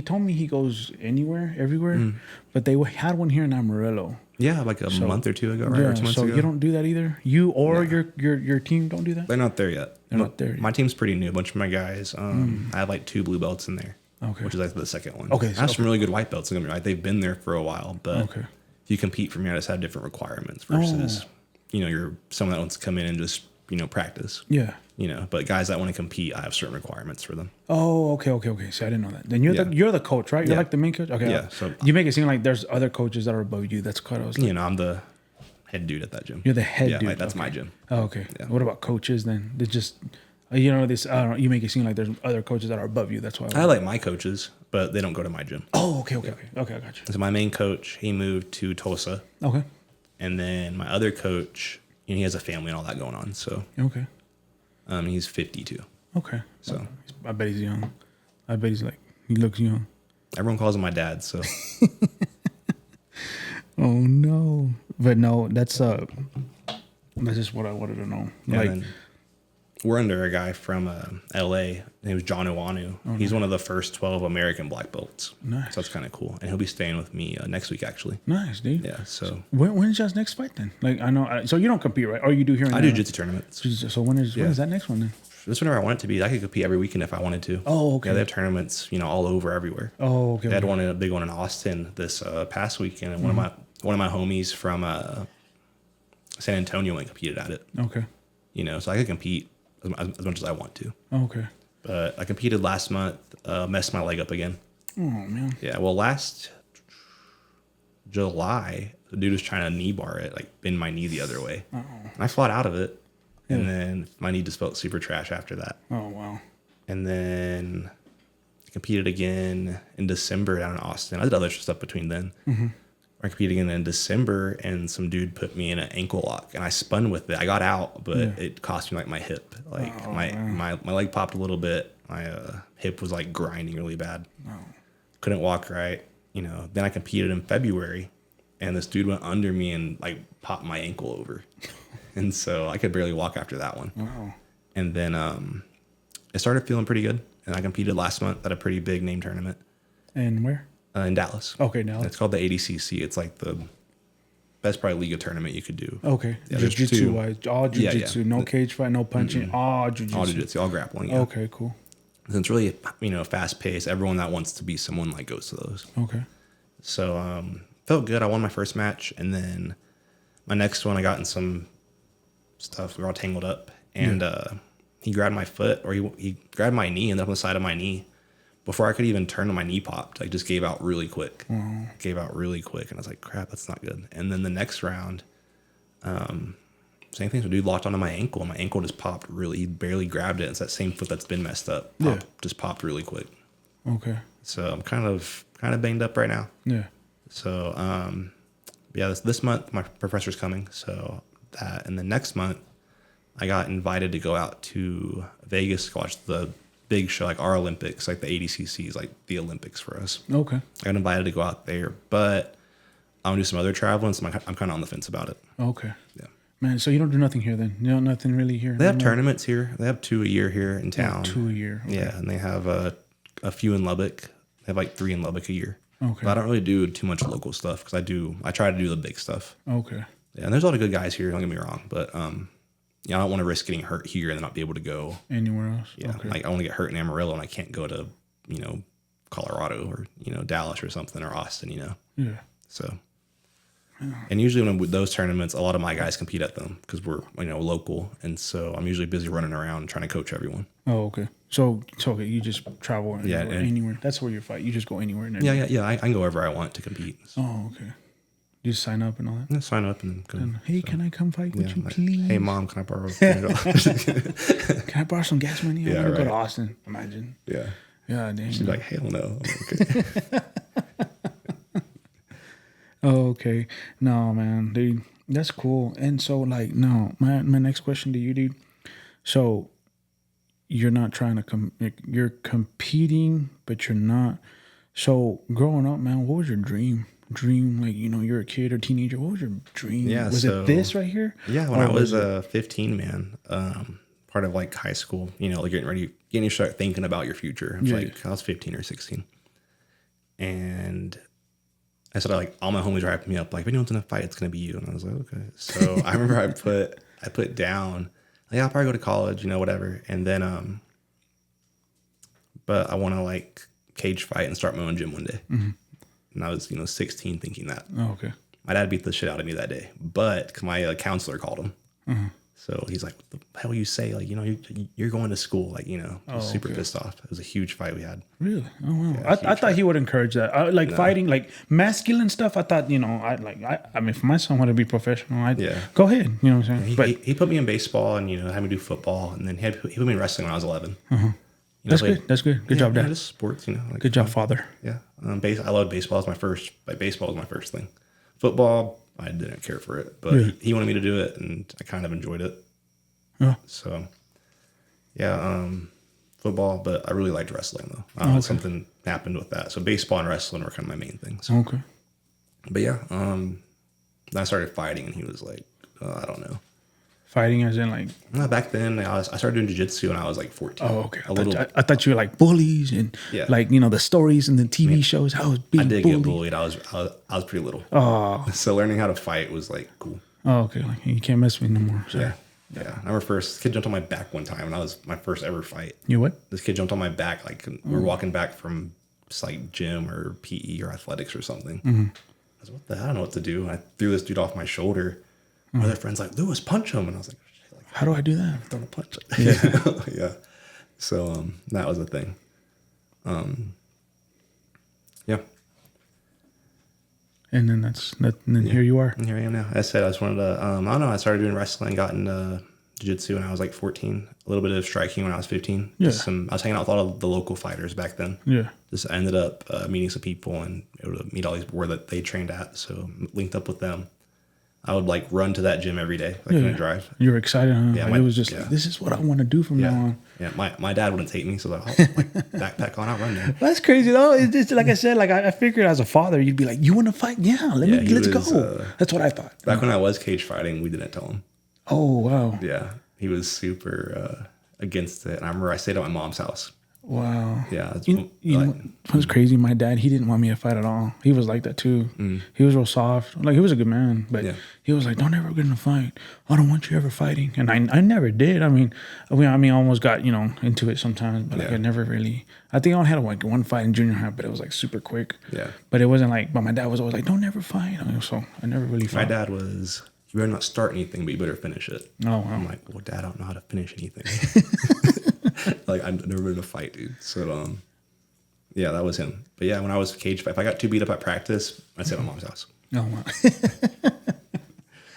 told me he goes everywhere, but they had one here in Amarillo. Yeah, like a month or two ago, right? Yeah, or 2 months so ago. you don't do that either? You or your team don't do that? They're not there yet. They're not there yet. My team's pretty new. A bunch of my guys. I have like 2 blue belts in there. Okay. Which is like the second one. Okay. I have some really good white belts. Right? They've been there for a while, but if you compete for me, I just have different requirements versus, you're someone that wants to come in and just, practice. Yeah. But guys that want to compete, I have certain requirements for them. Oh, okay. So I didn't know that. Then you're the coach, right? You're like the main coach. Okay. Yeah. So you make it seem like there's other coaches that are above you. That's what I was. Like, I'm the head dude at that gym. You're the head dude. Yeah, that's my gym. Oh, okay. Yeah. What about coaches then? They just, this. I don't know. You make it seem like there's other coaches that are above you. That's why. I like my coaches, but they don't go to my gym. Oh, okay. Okay, I got you. So my main coach, he moved to Tulsa. Okay. And then my other coach, he has a family and all that going on. So okay. He's 52. Okay. So I bet he's young. I bet he looks young. Everyone calls him my dad. So. Oh no! But no, that's just what I wanted to know. Yeah, like, we're under a guy from L.A. He was John Iwanu. Oh, he's one of the first 12 American black belts. Nice. So that's kind of cool. And he'll be staying with me next week, actually. Nice, dude. Yeah. So when's y'all's next fight then? Like I know. So you don't compete, right? Or you do here? I do jiu-jitsu tournaments. So when is that next one then? Just whenever I want it to be. I could compete every weekend if I wanted to. Oh, okay. Yeah, they have tournaments, all over everywhere. Oh, okay. They had a big one in Austin this past weekend, and one of my homies from San Antonio went and competed at it. Okay. So I could compete as much as I want to. Okay. But I competed last month, messed my leg up again. Oh, man. Yeah, well, last July, the dude was trying to knee bar it, like bend my knee the other way. Oh. And I fought out of it. Yeah. And then my knee just felt super trash after that. Oh, wow. And then I competed again in December down in Austin. I did other stuff between then. Mm-hmm. I competed again in December, and some dude put me in an ankle lock, and I spun with it. I got out, but it cost me like my hip. Like my leg popped a little bit. My hip was like grinding really bad. Oh. Couldn't walk right. Then I competed in February, and this dude went under me and like popped my ankle over. And so I could barely walk after that one. Wow. And then it started feeling pretty good. and I competed last month at a pretty big name tournament. And where? In Dallas. Okay, now It's called the ADCC. It's like the best probably league of tournament you could do. Okay, Yeah, jiu-jitsu wise, all jiu-jitsu, no cage fight, no punching, all jiu-jitsu. All jiu-jitsu, all grappling. Yeah. Okay, cool. And it's really fast paced. Everyone that wants to be someone like goes to those. Okay. So felt good. I won my first match, and then my next one I got in some stuff. We were all tangled up, and he grabbed my foot, or he grabbed my knee, and then up on the side of my knee. Before I could even turn, my knee popped. Like, just gave out really quick. Gave out really quick, and I was like, crap, that's not good. And then the next round, same thing. So dude locked onto my ankle, and my ankle just popped really. He barely grabbed it. It's that same foot that's been messed up. Just popped really quick. Okay. So I'm kind of banged up right now. Yeah. So this month my professor's coming. So that, and then next month I got invited to go out to Vegas to watch the big show, like our Olympics, like the ADCC is like the Olympics for us. Okay. I got invited to go out there, but I'm gonna do some other traveling, so I'm kind of on the fence about it. Okay. Yeah. Man, so you don't do nothing here then? You know, nothing really here? They have tournaments here. They have 2 a year here in town. 2 a year. Okay. Yeah, and they have a few in Lubbock. They have like 3 in Lubbock a year. Okay. But I don't really do too much local stuff because I try to do the big stuff. Okay. Yeah, and there's a lot of good guys here. Don't get me wrong, but I don't want to risk getting hurt here and then not be able to go anywhere else. Yeah, okay. Like I want to get hurt in Amarillo and I can't go to Colorado or Dallas or something, or Austin. Yeah. So, and usually when with those tournaments, a lot of my guys compete at them because we're local, and so I'm usually busy running around trying to coach everyone. Oh, okay. So okay, you just travel anywhere. That's where you fight. You just go anywhere. And Yeah. I can go wherever I want to compete. So. Oh, okay. You just sign up and all that? Yeah, sign up and go. Hey, can I come fight with you, please? Hey, Mom, can I borrow $20? Can I borrow some gas money? I want to go to Austin. Imagine. Yeah. Yeah, dang. She's like, hell no. Okay. Oh, okay. No, man, dude. That's cool. And so, like, no, my next question to you, dude. So, you're not trying to you're competing, but you're not. So, growing up, man, what was your dream? Like, you're a kid or teenager. What was your dream? Yeah, was it this right here? Yeah, when I was 15, man, part of like high school, like getting you start thinking about your future. I was 15 or 16, and I said, like, all my homies were hyping me up, like, if anyone's gonna fight, it's gonna be you. And I was like, okay. So I remember I put down, like, I'll probably go to college, whatever. And then, but I want to like cage fight and start my own gym one day. Mm-hmm. And I was, 16 thinking that. Oh, okay. My dad beat the shit out of me that day, but cause my counselor called him. Mm-hmm. So he's like, what the hell you say? Like, you're going to school. Like, super pissed off. It was a huge fight we had. Really? Oh, wow. Yeah, I thought he would encourage that. Fighting, like masculine stuff. I thought, I mean, if my son wanted to be professional, go ahead. You know what I'm saying? He put me in baseball and, had me do football. And then he put me in wrestling when I was 11. Uh-huh. That's good. Good job, Dad. Just sports, like, good job, Father. Yeah. I loved baseball. Baseball was my first thing. Football, I didn't care for it, but he wanted me to do it, and I kind of enjoyed it. Yeah. So, football, but I really liked wrestling though. Something happened with that. So baseball and wrestling were kind of my main things. Okay. But yeah, then I started fighting, and he was like, I don't know. Fighting as in like... Back then, I started doing jiu-jitsu when I was like 14. Oh, okay. I thought you were like bullies and like, the stories and the TV shows. How I was being bullied. I did get bullied. I was pretty little. Oh. So learning how to fight was like cool. Oh, okay. Like you can't mess with me no more. So. Yeah. I remember this kid jumped on my back one time, and that was my first ever fight. You what? This kid jumped on my back. Like we were walking back from like gym or PE or athletics or something. Mm-hmm. I was like, what the hell? I don't know what to do. And I threw this dude off my shoulder. My other friend's like, Lewis, punch him. And I was like, how do I do that? Throwing a punch. Yeah. Yeah. So that was a thing. Yeah. And then here you are. And here I am now. I said I just wanted to, I don't know, I started doing wrestling, got into jiu-jitsu when I was like 14, a little bit of striking when I was 15. Yeah. I was hanging out with a lot of the local fighters back then. Yeah. Just ended up meeting some people and able to meet all these where that they trained at. So linked up with them. I would like run to that gym every day. I couldn't drive. You were excited, huh? Yeah, it was just like, this is what I want to do from now on. Yeah, my dad wouldn't take me, so I was like, backpack on, I'll run there. That's crazy though. It's just like I said, like I figured as a father, you'd be like, you want to fight? Yeah, let's go. That's what I thought. Back when I was cage fighting, we didn't tell him. Oh wow. Yeah, he was super against it. And I remember I stayed at my mom's house. Wow. Yeah. It's, You know what's crazy? My dad, he didn't want me to fight at all. He was like that too. He was real soft. Like, he was a good man, but he was like, "Don't ever get in a fight. I don't want you ever fighting." And I never did. I mean, I almost got, into it sometimes, but like, I never really. I think I only had like one fight in junior high, but it was like super quick. Yeah. But it wasn't like. But my dad was always like, "Don't ever fight." So I never really fought. My dad was, "You better not start anything, but you better finish it." Oh, wow. I'm like, "Well, Dad, I don't know how to finish anything." Like, I've never been in a fight, dude. So, yeah, that was him. But yeah, when I was cage fight, if I got too beat up at practice, I'd stay at my mom's house. Oh, wow. I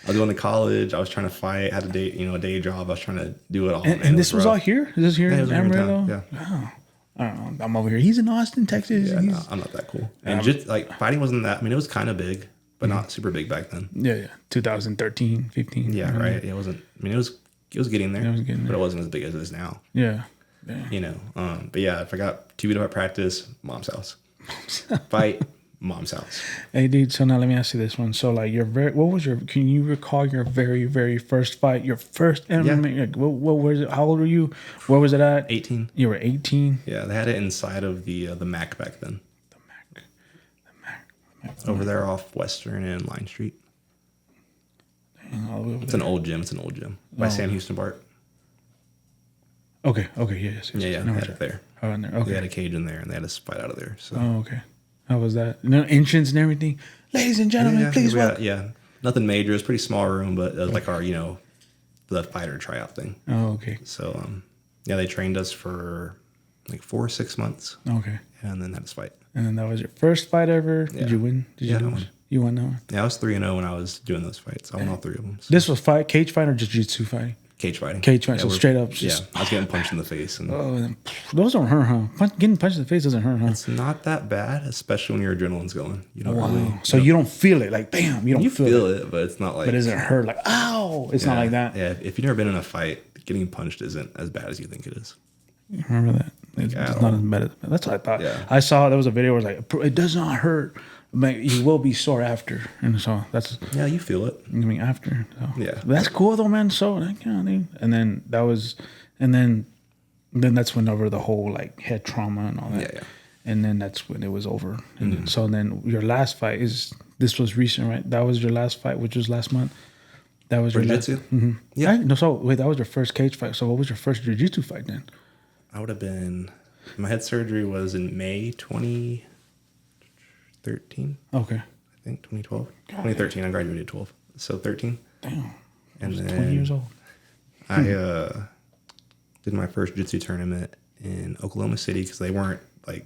was going to college. I was trying to fight. Had a day job. I was trying to do it all. And this was all here? Is this here in Amarillo? Yeah. Oh. I don't know. I'm over here. He's in Austin, Texas. Yeah, no, I'm not that cool. And just like fighting wasn't that. I mean, it was kind of big, but not super big back then. Yeah. 2013, 15. Yeah, right. It wasn't. I mean, it was getting there. But it wasn't as big as it is now. Yeah. But yeah, if I got too beat up at practice, mom's house. Fight, mom's house. Hey, dude. So now let me ask you this one. So like, can you recall your very, very first fight? Your first MMA? Yeah. Like, what was it? How old were you? Where was it at? 18. You were 18. Yeah, they had it inside of the Mac back then. The Mac. Over there off Western and Line Street. Dang, it's an old gym. By Sam Houston Park. Okay. Yes. Yeah. They had it there. Oh, in there. Okay. They had a cage in there, and they had us fight out of there. So. Oh, okay. How was that? Entrance and everything. Ladies and gentlemen, please welcome. Yeah, nothing major. It was a pretty small room, but it was like our, the fighter tryout thing. Oh, okay. So, they trained us for like 4 or 6 months. Okay. And then had us fight. And then that was your first fight ever. Yeah. Did you win? Did you lose? You won that one? Yeah, I was 3-0 when I was doing those fights. I won all 3 of them. So. This was cage fight or jiu-jitsu fighting? Cage fighting. So straight up. I was getting punched in the face. And those don't hurt, huh? Getting punched in the face doesn't hurt, huh? It's not that bad, especially when your adrenaline's going. You don't really. So you don't feel it, like bam. You feel it, but it's not like. But it doesn't hurt, like ow. It's not like that. Yeah, if you've never been in a fight, getting punched isn't as bad as you think it is. You remember that? It's not as bad as that's what I thought. Yeah. I saw there was a video where it was like, it does not hurt, but you will be sore after. And so that's. Yeah, you feel it. I mean, after. So. Yeah. But that's cool though, man. So, and then that was, and then that's when over the whole like head trauma and all that. Yeah. And then that's when it was over. And then your last fight this was recent, right? That was your last fight, which was last month. That was your last. Mm-hmm. Yeah. So wait, that was your first cage fight. So what was your first jiu-jitsu fight then? I would have been. My head surgery was in May 2013. Okay. I think 2012. 2013. I graduated 12. So 13. Damn. And then 20 years old. I did my first jiu-jitsu tournament in Oklahoma City because they weren't like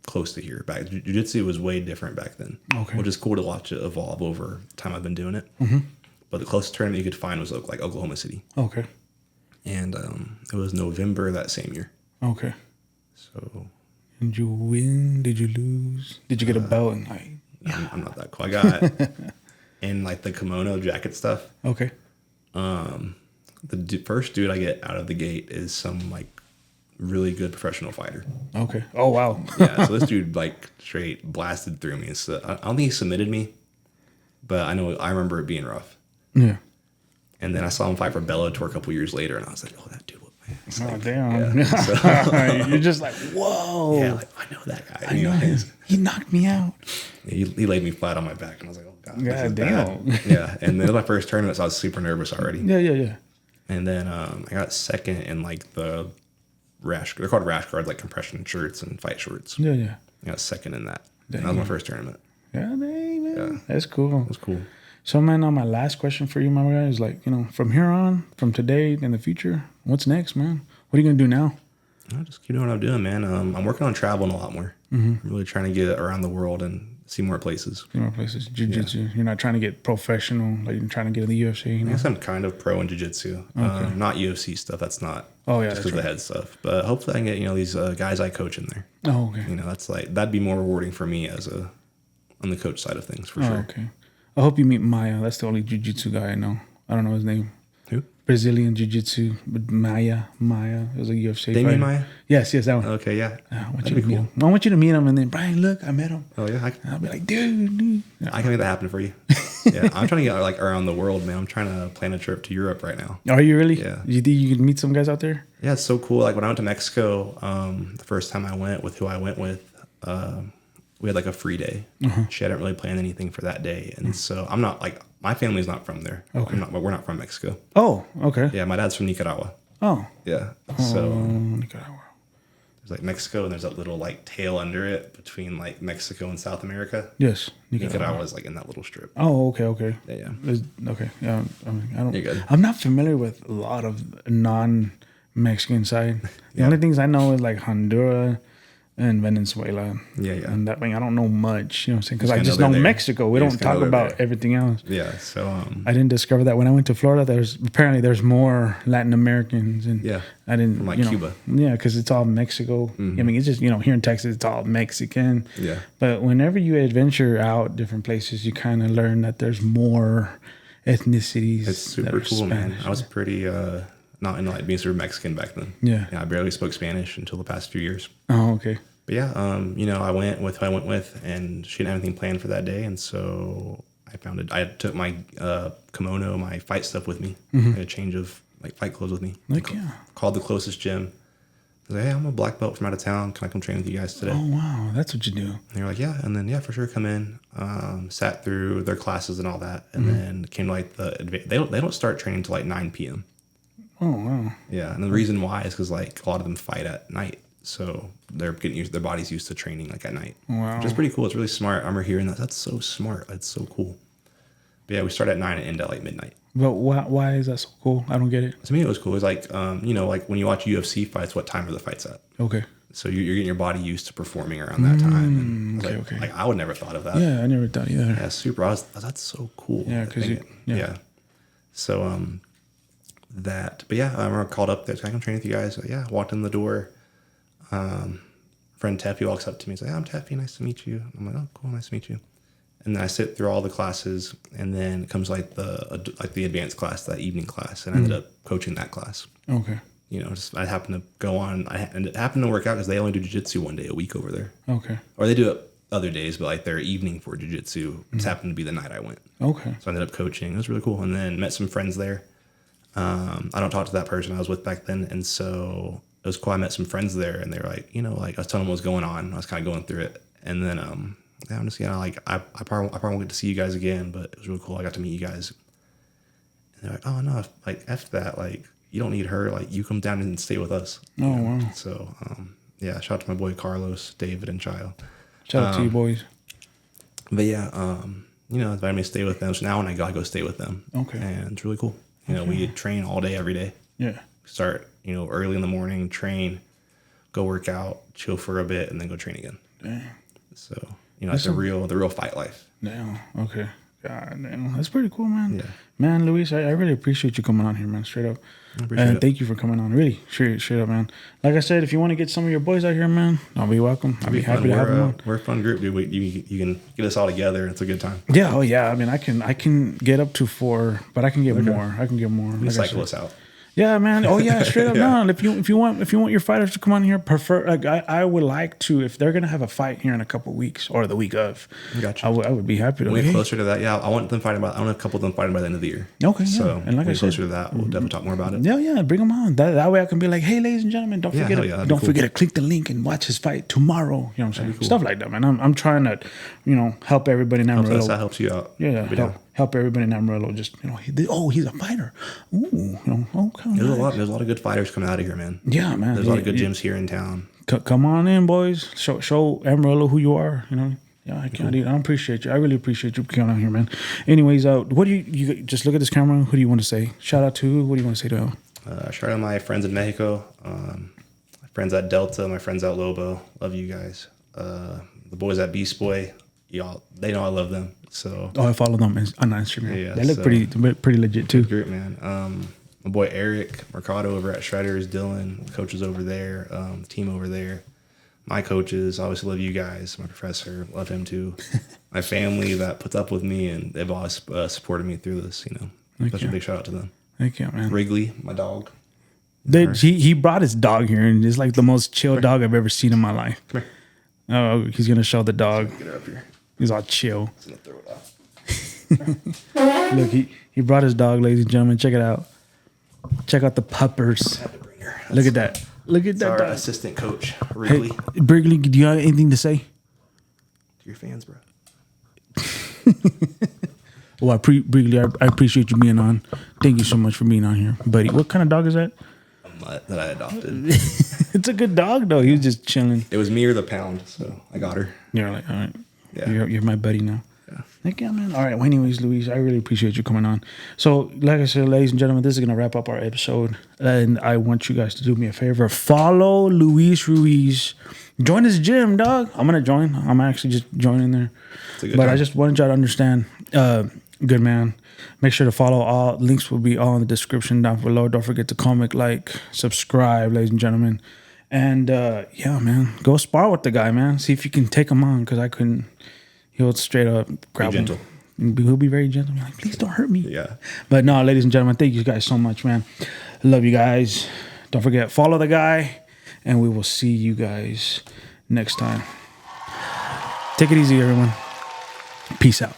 close to here. Back jiu-jitsu was way different back then. Okay. Which is cool to watch it evolve over time I've been doing it. Mm-hmm. But the closest tournament you could find was like Oklahoma City. Okay. And it was November that same year. Okay. So. Did you win? Did you lose? Did you get a belt? And like, I'm not that cool. I got in like the kimono jacket stuff. Okay. The first dude I get out of the gate is some like really good professional fighter. Okay. Oh wow. Yeah. So this dude like straight blasted through me. So I don't think he submitted me, but I remember it being rough. Yeah. And then I saw him fight for Bellator a couple years later, and I was like, "Oh, that dude!" Like, damn. Yeah. So, you're just like, whoa. Yeah, like I know that guy. I know him. He knocked me out. He laid me flat on my back, and I was like, "Oh God, God damn." Yeah, and then it was my first tournament, so I was super nervous already. Yeah. And then I got second in like the rash. They're called rash guards, like compression shirts and fight shorts. Yeah. I got second in that. That was my first tournament. Yeah, man. Yeah. That's cool. It was cool. So, man, now my last question for you, my guy, is like, from here on, from today in the future, what's next, man? What are you going to do now? I'll just keep doing what I'm doing, man. I'm working on traveling a lot more. Mm-hmm. I'm really trying to get around the world and see more places. Jiu-jitsu. Yeah. You're not trying to get professional, like you're trying to get in the UFC. I guess I'm kind of pro in jiu-jitsu. Okay. Not UFC stuff. That's not just because of the head stuff. But hopefully I can get, these guys I coach in there. Oh, okay. That'd be more rewarding for me on the coach side of things, for sure. Okay. I hope you meet Maya. That's the only jiu-jitsu guy I know. I don't know his name. Who? Brazilian Jiu-Jitsu with Maya. It was a UFC Damien fighter. Maya? Yes, that one. Okay, yeah. I want you to meet him. I want you to meet him, and then Brian, look, I met him. Oh yeah, And I'll be like, dude. I can make that happen for you. Yeah, I'm trying to get like around the world, man. I'm trying to plan a trip to Europe right now. Are you really? Yeah. You think you could meet some guys out there? Yeah, it's so cool. Like when I went to Mexico, the first time I went with who I went with, we had like a free day. She hadn't really planned anything for that day, and so I'm not like my family's not from there. Okay. We're not from Mexico. Oh, okay. Yeah, my dad's from Nicaragua. Oh. Yeah. So Nicaragua. there's like Mexico, and there's that little like tail under it between like Mexico and South America. Yes. Nicaragua is like in that little strip. Oh, okay. Yeah. Okay. Yeah. I mean, I don't. You're good. I'm not familiar with a lot of non-Mexican side. The only things I know is like Honduras and Venezuela. Yeah. And that thing, I don't know much. You know what I'm saying? Because I kinda just know know they're there. Mexico. We You don't just kinda talk know they're about there. everything else. Yeah. So I didn't discover that when I went to Florida. There's more Latin Americans, and yeah. I didn't From like you know, Cuba. Yeah, because it's all Mexico. I mean, it's just here in Texas, it's all Mexican. Yeah. But whenever you adventure out different places, you kind of learn that there's more ethnicities. It's super cool, man. I was pretty not into like being super Mexican back then. Yeah. I barely spoke Spanish until the past few years. Oh, okay. But yeah, I went with who I went with, and she didn't have anything planned for that day, and so I took my kimono, my fight stuff with me. I had a change of like fight clothes with me. Called the closest gym. I was like, hey, I'm a black belt from out of town. Can I come train with you guys today? Oh, wow. That's what you do. And they were like, yeah. And then, yeah, for sure, come in. Sat through their classes and all that. And then came to like they don't start training until like 9 p.m. Oh, wow. Yeah. And the reason why is because like a lot of them fight at night. So they're getting their body's used to training like at night. Wow. Which is pretty cool. It's really smart. I remember hearing that. That's so smart. That's so cool. But yeah, we start at 9 and end at like midnight. But why is that so cool? I don't get it. To me, it was cool. It was like, like when you watch UFC fights, what time are the fights at? Okay. So you're getting your body used to performing around that time. And okay. Like I would never thought of that. Yeah, I never thought either. Yeah, super. That's so cool. Yeah, because yeah. So but yeah, I remember I called up there. So I can train with you guys. So, yeah, walked in the door. Friend Teffy walks up to me and says, hey, I'm Teffy. Nice to meet you. I'm like, oh, cool. Nice to meet you. And then I sit through all the classes, and then comes like the advanced class, that evening class, and I ended up coaching that class. Okay. I happened to go on. And it happened to work out because they only do jiu-jitsu one day a week over there. Okay. Or they do it other days, but like their evening for jiu-jitsu just happened to be the night I went. Okay. So I ended up coaching. It was really cool. And then met some friends there. I don't talk to that person I was with back then. And so it was cool. I met some friends there, and they were like, like I was telling them what was going on. I was kind of going through it. And then, I'm just, I probably won't get to see you guys again, but it was really cool. I got to meet you guys. And they're like, oh no, like F that. Like you don't need her. Like you come down and stay with us. Oh, wow. So, yeah, shout out to my boy Carlos, David, and Child. Shout out to you boys. But yeah, invited me to stay with them. So now when I go stay with them. Okay. And it's really cool. We train all day, every day. Yeah. Start, early in the morning, train, go work out, chill for a bit, and then go train again. Dang. So, it's the real fight life. Damn. Okay. God damn. That's pretty cool, man. Yeah. Man, Luis, I really appreciate you coming on here, man. Straight up. I appreciate And it. thank you for coming on. Really. Straight up, man. Like I said, if you want to get some of your boys out here, man, I'll be welcome. I'll be happy to have them on. We're a fun group, dude. You can get us all together. It's a good time. Yeah. Oh, yeah. I mean, I can get up to 4, but I can get more. I can get more. You cycle us out. Yeah, man. Oh, yeah. Straight up. Yeah. No, if you want your fighters to come on here, I would like to, if they're gonna have a fight here in a couple of weeks or the week of. Gotcha. I would be happy to. When we get closer to that, yeah, I want a couple of them fighting by the end of the year. Okay. Yeah. So And like I when we get said, closer to that, we'll definitely talk more about it. Yeah, bring them on. That way I can be like, hey, ladies and gentlemen, don't forget to click the link and watch his fight tomorrow. You know what I'm saying? Cool. Stuff like that, man. I'm trying to, help everybody in Amarillo. That helps you out. Yeah, help everybody in Amarillo. Just he's a fighter. Ooh, okay. There's a lot of good fighters coming out of here, man. Yeah, man. There's a lot of good gyms here in town. Come on in, boys. Show Amarillo who you are. Yeah, I appreciate you. I really appreciate you coming out here, man. Anyways, what do you just look at this camera? Who do you want to say? Shout out to? What do you want to say to them? Shout out my friends in Mexico, my friends at Delta, my friends at Lobo. Love you guys. The boys at Beast Boy, y'all, they know I love them. So I follow them on Instagram. Yeah, they look pretty legit too. Great, man. My boy Eric Mercado over at Shredders, Dylan, coaches over there, the team over there. My coaches, obviously love you guys. My professor, love him too. My family that puts up with me, and they've always supported me through this. Such a big shout out to them. Thank you, man. Wrigley, my dog. He brought his dog here, and it's like the most chill dog I've ever seen in my life. Come here. Oh, he's gonna show the dog. Get her up here. He's all chill. He's gonna throw it out. Look, he brought his dog, ladies and gentlemen. Check it out. Check out the puppers. I had to bring her. Look at that. Look at that Our dog. assistant coach, Wrigley. Hey, Brigley, do you have anything to say? To your fans, bro. Well, Brigley, I appreciate you being on. Thank you so much for being on here, buddy. What kind of dog is that? A mutt that I adopted. It's a good dog, though. He was just chilling. It was me or the pound, so I got her. You're like, all right. Yeah. You're my buddy now. Yeah. Heck yeah, man. All right. Well, anyways, Luis, I really appreciate you coming on. So, like I said, ladies and gentlemen, this is going to wrap up our episode. And I want you guys to do me a favor. Follow Luis Ruiz. Join his gym, dog. I'm going to join. I'm actually just joining there. But time. I just wanted y'all to understand. Good man. Make sure to follow. All links will be all in the description down below. Don't forget to comment, like, subscribe, ladies and gentlemen. And yeah, man, go spar with the guy, man. See if you can take him on, because I couldn't. He'll straight up grab him. gentle. He'll be very gentle. Like, please don't hurt me. Yeah. But no, ladies and gentlemen, thank you guys so much, man. Love you guys. Don't forget, follow the guy, and we will see you guys next time. Take it easy, everyone. Peace out.